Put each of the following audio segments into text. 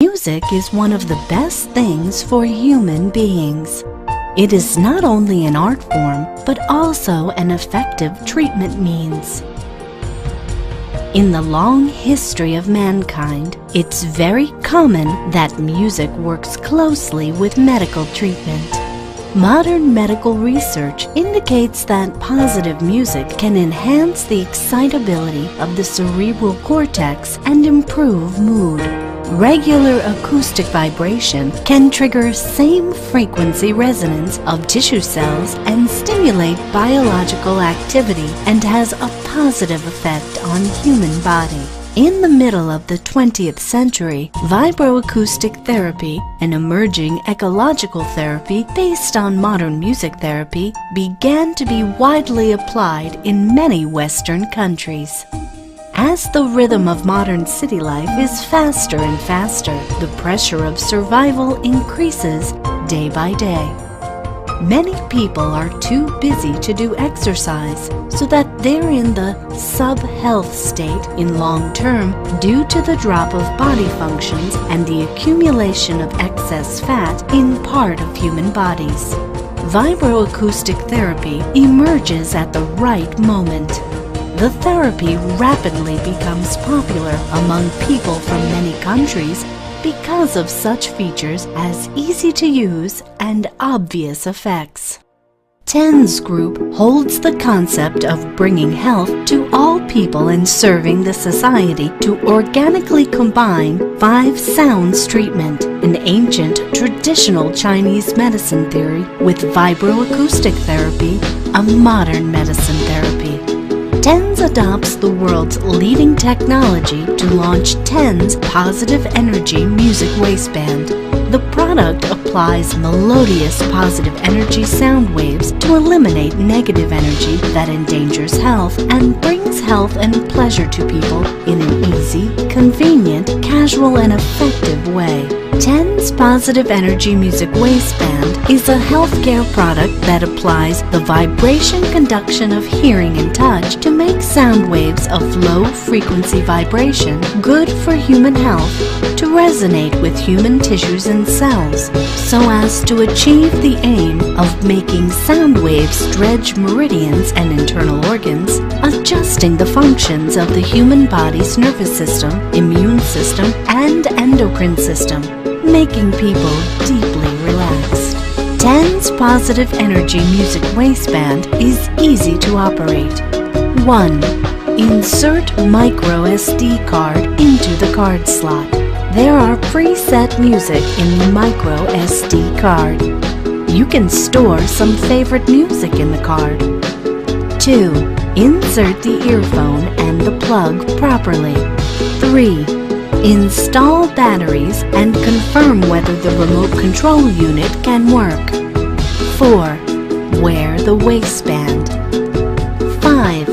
Music is one of the best things for human beings. It is not only an art form, but also an effective treatment means. In the long history of mankind, it's very common that music works closely with medical treatment. Modern medical research indicates that positive music can enhance the excitability of the cerebral cortex and improve mood. Regular acoustic vibration can trigger same frequency resonance of tissue cells and stimulate biological activity and has a positive effect on human body. In the middle of the 20th century, vibroacoustic therapy, an emerging ecological therapy based on modern music therapy, began to be widely applied in many Western countries. As the rhythm of modern city life is faster and faster, the pressure of survival increases day by day. Many people are too busy to do exercise, so that they're in the sub-health state in long term due to the drop of body functions and the accumulation of excess fat in part of human bodies. Vibroacoustic therapy emerges at the right moment. The therapy rapidly becomes popular among people from many countries because of such features as easy to use and obvious effects. TENS Group holds the concept of bringing health to all people and serving the society to organically combine 5 sounds treatment, an ancient traditional Chinese medicine theory, with vibroacoustic therapy, a modern medicine therapy. TENS adopts the world's leading technology to launch TENS Positive Energy Music Waistband. The product applies melodious positive energy sound waves to eliminate negative energy that endangers health and brings health and pleasure to people in an easy, convenient, casual, and effective way. TENS Positive Energy Music Waistband is a healthcare product that applies the vibration conduction of hearing and touch to make sound waves of low-frequency vibration good for human health to resonate with human tissues and cells, so as to achieve the aim of making sound waves dredge meridians and internal organs, adjusting the functions of the human body's nervous system, immune system, and endocrine system, making people deeply relaxed. TENS Positive Energy Music Waistband is easy to operate. 1. Insert micro SD card into the card slot. There are preset music in the micro SD card. You can store some favorite music in the card. 2. Insert the earphone and the plug properly. 3. Install batteries and confirm whether the remote control unit can work. 4. Wear the waistband. 5.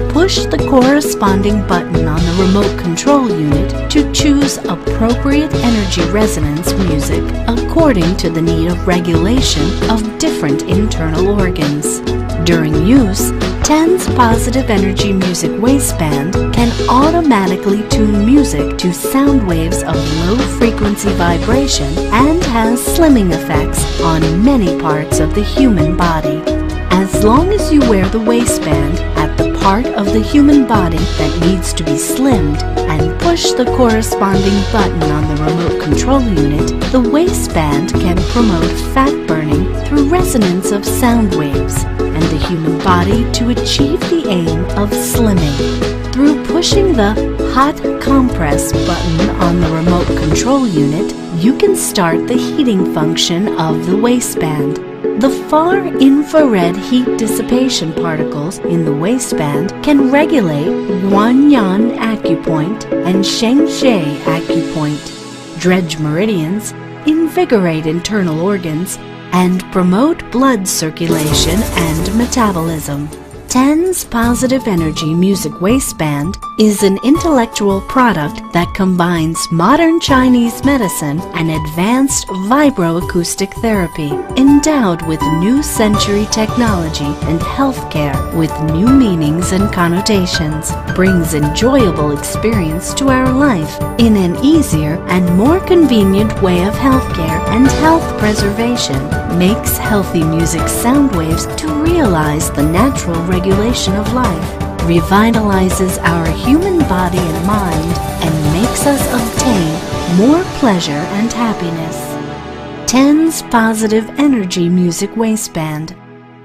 Push the corresponding button on the remote control unit to choose appropriate energy resonance music according to the need of regulation of different internal organs. During use, TENS Positive Energy Music Waistband can automatically tune music to sound waves of low-frequency vibration and has slimming effects on many parts of the human body. As long as you wear the waistband at the part of the human body that needs to be slimmed and push the corresponding button on the remote control unit, the waistband can promote fat burning through resonance of sound waves and the human body to achieve the aim of slimming. Through pushing the hot compress button on the remote control unit, you can start the heating function of the waistband. The far infrared heat dissipation particles in the waistband can regulate Guanyin acupoint and Shengxie acupoint, dredge meridians, invigorate internal organs, and promote blood circulation and metabolism. TENS Positive Energy Music Waistband is an intellectual product that combines modern Chinese medicine and advanced vibroacoustic therapy, endowed with new century technology and healthcare with new meanings and connotations, brings enjoyable experience to our life in an easier and more convenient way of healthcare and health preservation, makes healthy music sound waves to realize the natural regulation of life, revitalizes our human body and mind, and makes us obtain more pleasure and happiness. TENS Positive Energy Music Waistband.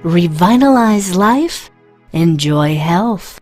Revitalize life, enjoy health.